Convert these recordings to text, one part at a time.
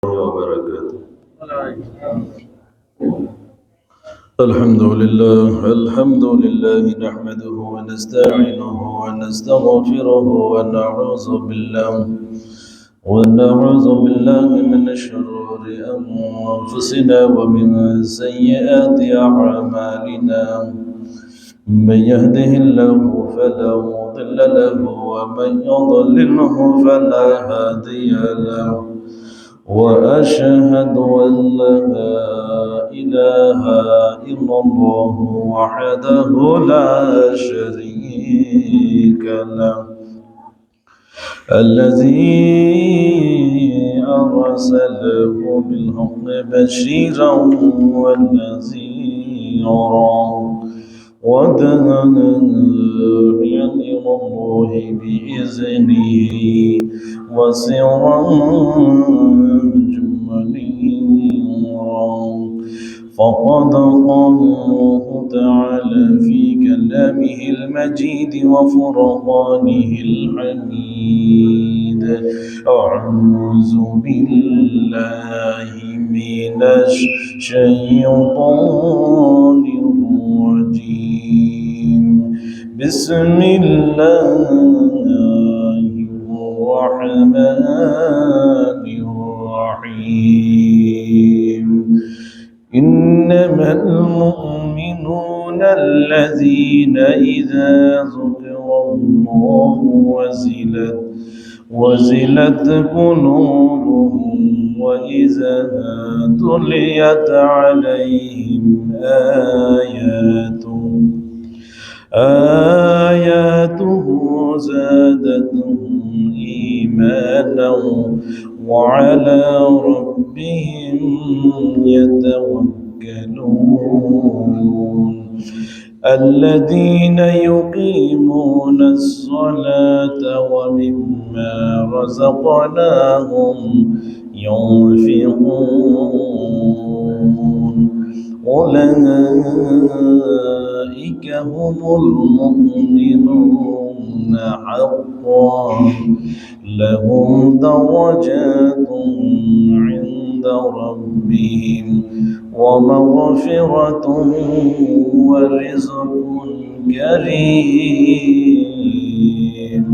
وبركاته. الحمد لله نحمده ونستعينه ونستغفره ونعوذ بالله من شرور أنفسنا ومن سيئات أعمالنا. من يهده الله فلا مضل له ومن يضلله فلا هادي له، وأشهد أن لا إله إلا الله وحده لا شريك له، الذي أرسله بالحق بشيرا ونذيرا وداعيا إلى الله بإذنه وسراجا منيرا. فقد قال الله تعالى في كلامه المجيد وفرقانه الحميد: أعوذ بالله من الشيطان الرجيم. بسم الله الرحمن الرحيم. إنما المؤمنون الذين إذا ذكر الله وزلت قلوبهم وإذا تليت عليهم آياته زادتهم إيمانا وعلى ربهم يتوكلون. الذين يقيمون الصلاة ومما رزقناهم ينفقون. أولئك هم المؤمنون حقا، لهم درجات عند ربهم ومغفرة ورزق كريم.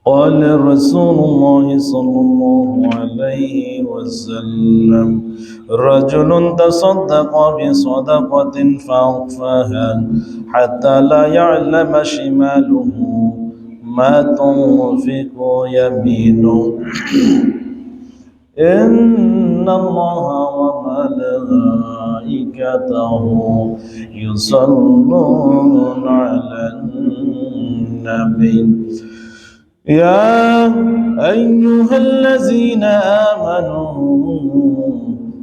قال رسول الله صلى الله عليه وسلم: رجل تصدق بصدقة فأخفاها حتى لا يعلم شماله ما تنفق يمينه، إن الله وملائكته يصلون على النبي. يا أيها الذين آمنوا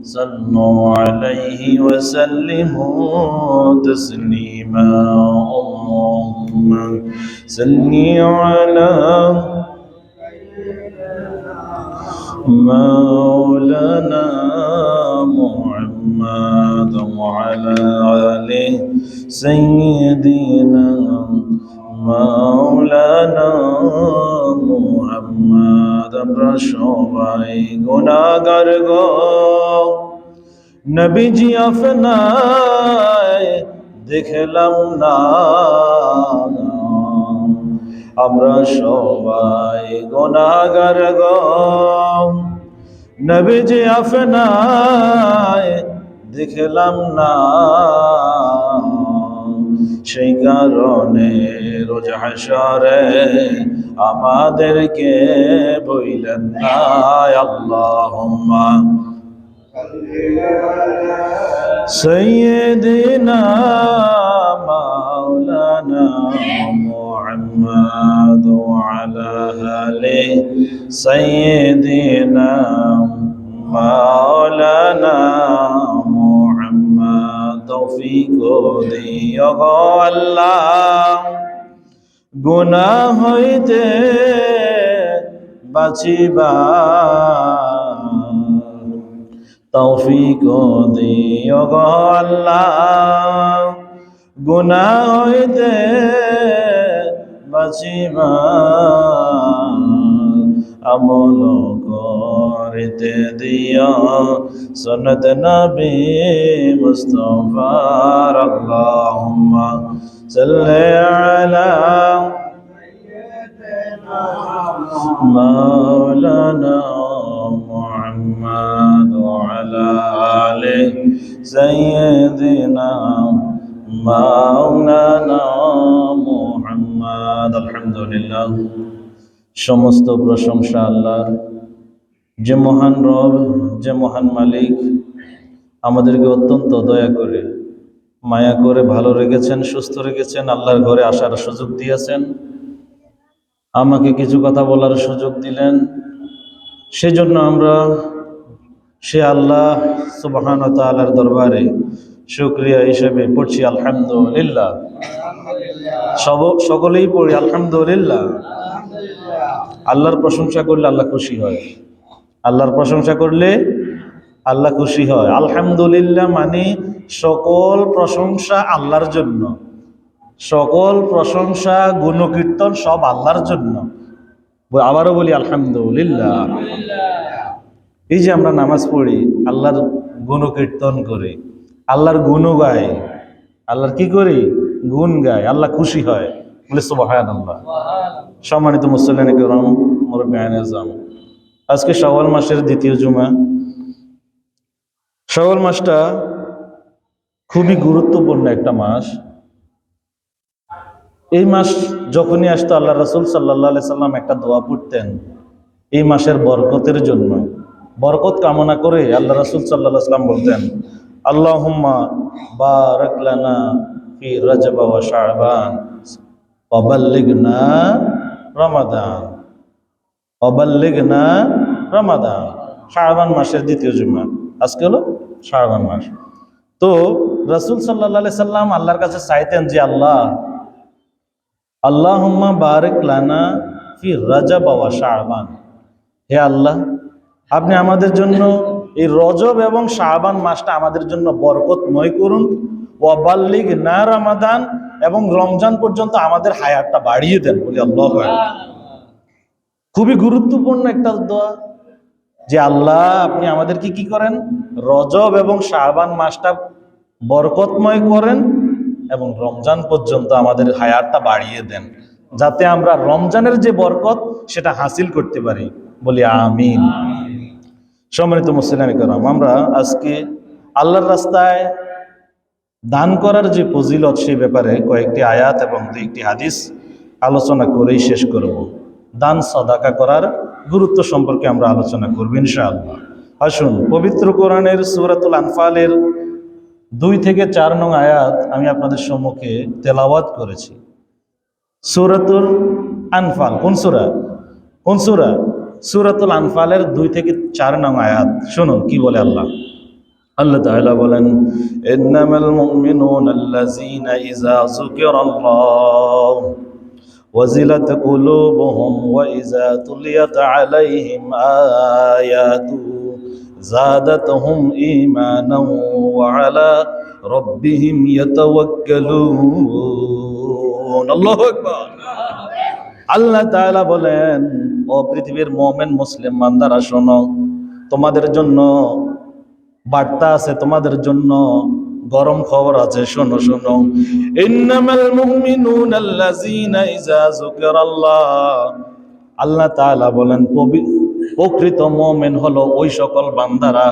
صلوا عليه وسلموا تسليما. اللهم صل على مولانا محمد وعلى آله سيدنا مولانا محمد। আমরা সবাই গুনাহগার গো, নবীজি আপনায় দেখলাম না। আমরা সবাই গুনাহগার গো, নবীজি আপনায় দেখলাম না। সেই কারণে রোজ হাশরে আমাদেরকে বইলেন না। আল্লাহুম্মা সাইয়্যিদিনা মাওলানা মুহাম্মদ ওয়া আলা আলি সাইয়্যিদিনা মাওলানা মুহাম্মদ। তৌফিক দিও গো আল্লাহ, গুনাহ হইতে বাঁচিবার তৌফিক দিও গো আল্লাহ, গুনাহ হইতে বাঁচিবার আমল কর রিতে দিও সুন্নত নবী মুস্তাফার আল্লাহুম্মা সাল্লি আলা মাওলানা মুহাম্মদ ওয়া আলা আলি সাইয়্যিদিনা মাওলানা মুহাম্মদ। আলহামদুলিল্লাহ, সমস্ত প্রশংসা আল্লাহর, যে মহান রব, যে মহান মালিক আমাদেরকে অত্যন্ত দয়া করে মায়া করে ভালো রেখেছেন, সুস্থ রেখেছেন, আল্লাহর ঘরে আসার সুযোগ দিয়েছেন, আমাকে কিছু কথা বলার সুযোগ দিলেন। সেজন্য আমরা সে আল্লাহ সুবহানাহু ওয়া তাআলার দরবারে শুকরিয়া হিসেবে পড়ছি আলহামদুলিল্লাহ। সকলেই পড়ি আলহামদুলিল্লাহ। আল্লাহর প্রশংসা করলে আল্লাহ খুশি হয়, আল্লাহর প্রশংসা করলে আল্লাহ খুশি হয়। আলহামদুলিল্লাহ মানে সকল প্রশংসা আল্লাহর জন্য, সকল প্রশংসা গুণকীর্তন সব আল্লাহর জন্য। আবারও বলি আলহামদুলিল্লাহ। এই যে আমরা নামাজ পড়ি, আল্লাহর গুণকীর্তন করি, আল্লাহর গুণ গাই, আল্লাহর কি করি? গুণ গাই, আল্লাহ খুশি হয়, বলে সুবহানাল্লাহ। সম্মানিত মুসল্লিয়ানে কেরাম, মুরব্বিয়ানে আযম, আজকে শাওয়াল মাসের দ্বিতীয় জুমা। শাওয়াল মাসটা খুবই গুরুত্বপূর্ণ একটা মাস। এই মাস যখনই আসতো আল্লাহ রাসূল সাল্লাল্লাহু আলাইহি সাল্লাম একটা দোয়া পড়তেন এই মাসের বরকতের জন্য। বরকত কামনা করে আল্লাহ রাসূল সাল্লাল্লাহু আলাইহি সাল্লাম বলতেন, আল্লাহুম্মা বারাক লানা ফি রাজব ওয়া শাবান ওয়া বাল্লিগনা রমাদান, ওয়া বাল্লিগনা রমাদান। শাবান মাসের দ্বিতীয় জুমা, আজকে হলো শাবান মাস। তো রাসূল সাল্লাল্লাহু আলাইহি সাল্লাম আল্লাহর কাছে চাইতেন যে আল্লাহুম্মা বারিক লানা ফি রাজব ওয়া শাবান, হে আল্লাহ, আপনি আমাদের জন্য এই রজব এবং শাবান মাসটা আমাদের জন্য বরকতময় করুন। ওয়া বাল্লিগনা রমাদান, এবং রমজান পর্যন্ত আমাদের হায়াতটা বাড়িয়ে দেন। বলি আল্লাহু আকবার। খুবই গুরুত্বপূর্ণ একটা দোয়া যে আল্লাহ আপনি আমাদেরকে কি করেন? রজব এবং শাবান মাসটা বরকতময় করেন এবং রমজান পর্যন্ত আমাদের হায়াতটা বাড়িয়ে দেন, যাতে আমরা রমজানের যে বরকত সেটা হাসিল করতে পারি। বলি আমিন। সম্মানিত মুসলিম کرام, আমরা আজকে আল্লাহর রাস্তায় দান করার যে ফজিলত সেই ব্যাপারে কয়েকটি আয়াত এবং দুইটি হাদিস আলোচনা করেই শেষ করব। দান সাদাকা করার গুরুত্ব সম্পর্কে আমরা আলোচনা করব ইনশাআল্লাহ। আসুন, পবিত্র কোরআনের সূরাতুল আনফালের 2 থেকে 4 নং আয়াত আমি আপনাদের সম্মুখে তেলাওয়াত করেছি। সূরাতুল আনফাল কোন সূরা? কোন সূরা? সূরাতুল আনফালের 2 থেকে 4 নং আয়াত। শুনুন কি বলে আল্লাহ। আল্লাহ তাআলা বলেন, ইন্নামাল মুমিনুনা আল্লাযীনা ইযা যুকিরাল্লাহ ওয়াজিলাত কুলুবুহুম ওয়া ইযা তুলিয়াত আলাইহিম আয়াতুহু যাদাতহুম ঈমানান ওয়া আলা রাব্বিহিম ইয়াতাওয়াক্কালুন। আল্লাহু আকবার। আল্লাহ তাআলা বলেন, ও পৃথিবীর মুমিন মুসলিম বান্দারা শোনো, তোমাদের জন্য বার্তা আছে, তোমাদের জন্য গরম খবর আছে, শোনো শোনো। ইন্নামাল মুমিনুনা আল্লাযীনা ইযা যুকিরাল্লাহ, আল্লাহ তাআলা বলেন প্রকৃত মুমিন হলো ওই সকল বান্দারা,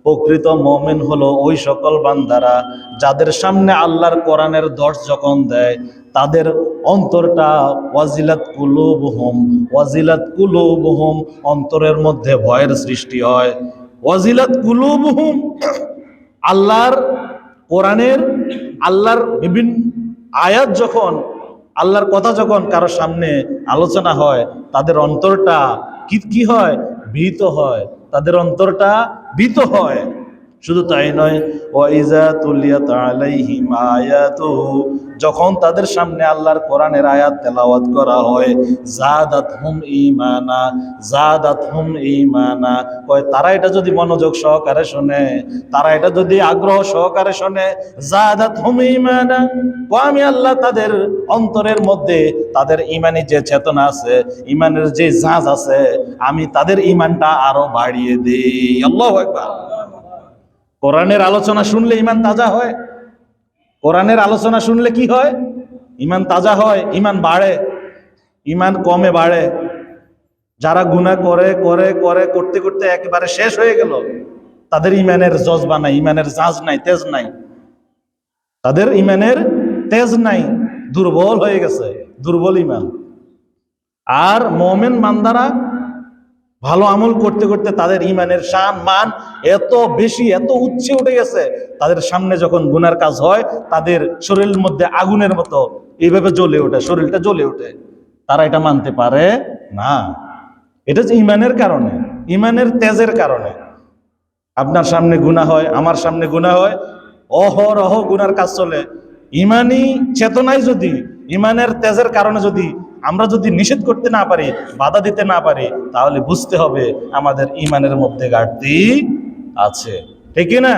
প্রকৃত মুমিন হলো ওই সকল বান্দারা যাদের সামনে আল্লাহর কোরআনের দর্শ যখন দেয় তাদের অন্তরটা ওয়াজিলাত কুলুবুহুম, ওয়াজিলাত কুলুবুহুম, অন্তরের মধ্যে ভয়ের সৃষ্টি হয়। ওয়াজিলাত কুলুবুহুম, আল্লাহর কোরআনের আল্লাহর বিভিন্ন আয়াত যখন, আল্লাহর কথা যখন কারো সামনে আলোচনা হয় তাদের অন্তরটা কি হয়? ভীত হয়, তাদের অন্তরটা ভীত হয়। শুধু তাই নয়, ওয়াইজা তুলিয়াত আলাইহিম আয়াতুহু, যখন তাদের সামনে আল্লাহর কোরআনের আয়াত তেলাওয়াত করা হয়, জাদাতহুম ঈমানা, জাদাতহুম ঈমানা, কয় তারা এটা যদি মনোযোগ সহকারে শুনে, তারা এটা যদি আগ্রহ সহকারে শুনে, জাদাতহুম ঈমানা, ও আমি আল্লাহ তাদের অন্তরের মধ্যে তাদের ঈমানি যে চেতনা আছে, ঈমানের যে জাঁজ আছে, আমি তাদের ঈমানটা আরো বাড়িয়ে দেই। আল্লাহু আকবার। কোরআনের আলোচনা শুনলে ঈমান তাজা হয়। কোরআনের আলোচনা শুনলে কি হয়? ঈমান তাজা হয়, ঈমান বাড়ে। ঈমান কমে বাড়ে। যারা গুনাহ করে করে করে করতে করতে একেবারে শেষ হয়ে গেল, তাদের ঈমানের জজবা নাই, ঈমানের জাঁজ নাই, তেজ নাই, তাদের ঈমানের তেজ নাই, দুর্বল হয়ে গেছে, দুর্বল ঈমান। আর মুমিন বান্দারা ভালো আমল করতে করতে তাদের ঈমানের শান মান এত বেশি, এত উচ্চে উঠে গেছে, তাদের সামনে যখন গুনার কাজ হয়, তাদের শরীরের মধ্যে আগুনের মতো এইভাবে জ্বলে ওঠে, শরীরটা জ্বলে ওঠে। তারা এটা মানতে পারে না। এটা যে ঈমানের কারণে, ঈমানের তেজের কারণে। আপনার সামনে গুনাহ হয়, আমার সামনে গুনাহ হয়, অহরহ গুনার কাজ চলে। ঈমানি চেতনায় যদি, ঈমানের তেজের কারণে যদি আমরা যদি নিষেধ করতে না পারি, বাধা দিতে না পারি, তাহলে বুঝতে হবে আমাদের ঈমানের মধ্যে ঘাটতি আছে। ঠিক না?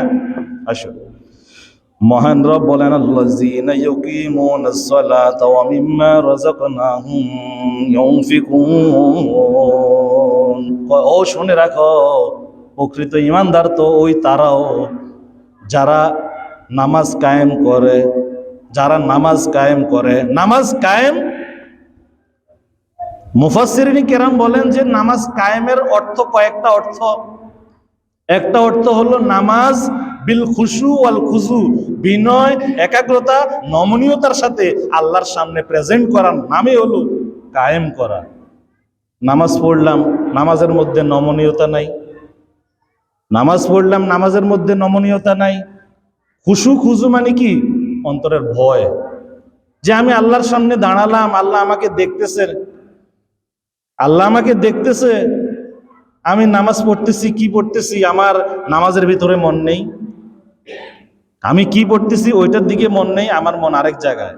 আসুন, মহান রব বলেন, আল্লাযীনা ইউকিমুনাস সালাতা ওয়া মিম্মা রাযাকনাহুম ইউনফিকুন। ও শুনে রাখো, প্রকৃত ঈমানদার তো ওই তারাও যারা নামাজ কায়েম করে, যারা নামাজ কায়েম করে। নামাজ কায়েম, মুফাসসিরিন কেরাম বলেন যে নামাজ কায়েমের অর্থ কয়েকটা অর্থ। একটা অর্থ হলো নামাজ বিল খুশু ওয়াল খুজু, বিনয়, একাগ্রতা, নমনীয়তার সাথে আল্লাহর সামনে প্রেজেন্ট করার নামে হলো কায়েম করা। নামাজ পড়লাম, নামাজের মধ্যে নমনীয়তা নাই। নামাজ পড়লাম, নামাজের মধ্যে নমনীয়তা নাই। খুশু খুজু মানে কি? অন্তরের ভয়, যে আমি আল্লাহর সামনে দাঁড়ালাম, আল্লাহ আমাকে দেখতেছেন, আল্লাহ আমাকে দেখতেছে, আমি নামাজ পড়তেছি, কি পড়তেছি আমার নামাজের ভিতরে মন নেই, আমি কি পড়তেছি ওইটার দিকে মন নেই, আমার মন আরেক জায়গায়।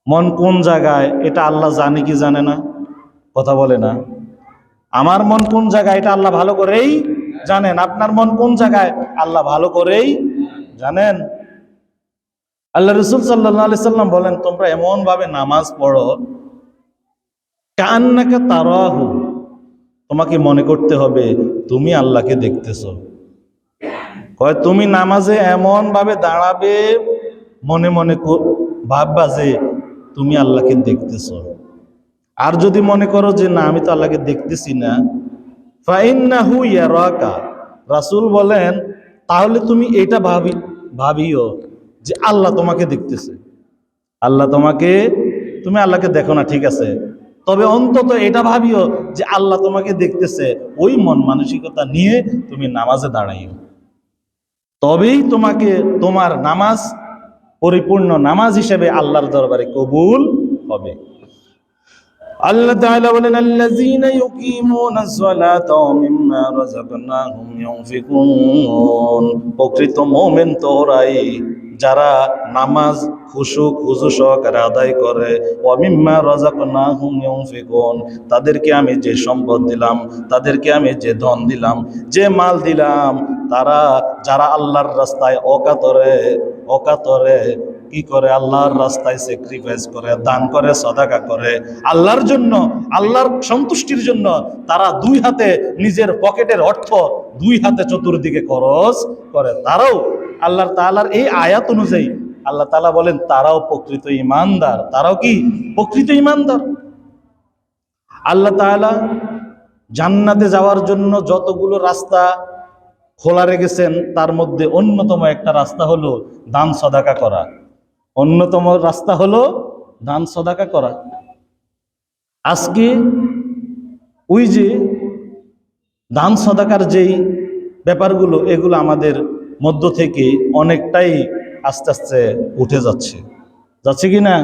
মন কোন জায়গায় এটা আল্লাহ জানে কি জানে না? কথা বলে না। আমার মন কোন জায়গায় এটা আল্লাহ ভালো করেই জানেন। আপনার মন কোন জায়গায় আল্লাহ ভালো করেই জানেন। আল্লাহ রাসূল সাল্লাল্লাহু আলাইহি সাল্লাম বলেন, তোমরা এমন ভাবে নামাজ পড়ো কান্নাকা তারাহু, তোমাকে মনে করতে হবে তুমি আল্লাহকে দেখতেছো। কয় তুমি নামাজে এমন ভাবে দাঁড়াবে, মনে মনে ভাববা যে তুমি আল্লাহকে দেখতেছো। আর যদি মনে করো যে না, আমি তো আল্লাহকে দেখতেছি না, ফাইন্নাহু ইয়ারাকা, রাসূল বলেন তাহলে তুমি এটা ভাবিও যে আল্লাহ তোমাকে দেখতেছে। আল্লাহ তোমাকে, তুমি আল্লাহকে দেখো না ঠিক আছে, তবে অন্তত এটা ভাবিও যে আল্লাহ তোমাকে দেখতেছে। ওই মন মানসিকতা নিয়ে তুমি নামাজে দাঁড়াইও, তবেই তোমাকে তোমার নামাজ পরিপূর্ণ নামাজ হিসেবে আল্লাহর দরবারে কবুল হবে। আল্লাহ তাআলা বলেন, আল্লাযীনা ইউকিমুনাস সালাতা ওয়া মিম্মা রাযাকনাহুম ইউনফিকুন। প্রকৃত মুমিন তো ওরাই যারা নামাজ খুশু খুজু সহকারে আদায় করে। ওয়া মিম্মা রাযাকনাহুম ইউনফিকুন, তাদেরকে আমি যে সম্পদ দিলাম, তাদেরকে আমি যে ধন দিলাম, যে মাল দিলাম, তারা যারা আল্লাহর রাস্তায় অকাতরে কি করে, আল্লাহর রাস্তায় স্যাক্রিফাইস করে, দান করে, সদাকা করে, আল্লাহর জন্য, আল্লাহর সন্তুষ্টির জন্য তারা দুই হাতে নিজের পকেটের অর্থ দুই হাতে চতুর্দিকে খরচ করে, তারাও আল্লাহ তাআলার এই আয়াত অনুযায়ী আল্লাহ তাআলা বলেন তারাও প্রকৃত ঈমানদার। তারাও কি? প্রকৃত ঈমানদার। আল্লাহ তাআলা জান্নাতে যাওয়ার জন্য যতগুলো রাস্তা খোলা রেখেছেন, তার মধ্যে অন্যতম একটা রাস্তা হলো দান সদাকা করা। অন্যতম রাস্তা হলো দান সদাকা করা। আজকে ওই যে দান সদাকার যেই ব্যাপারগুলো, এগুলো আমাদের মধ্য থেকে অনেকটাই আস্তে আস্তে উঠে যাচ্ছে কি না?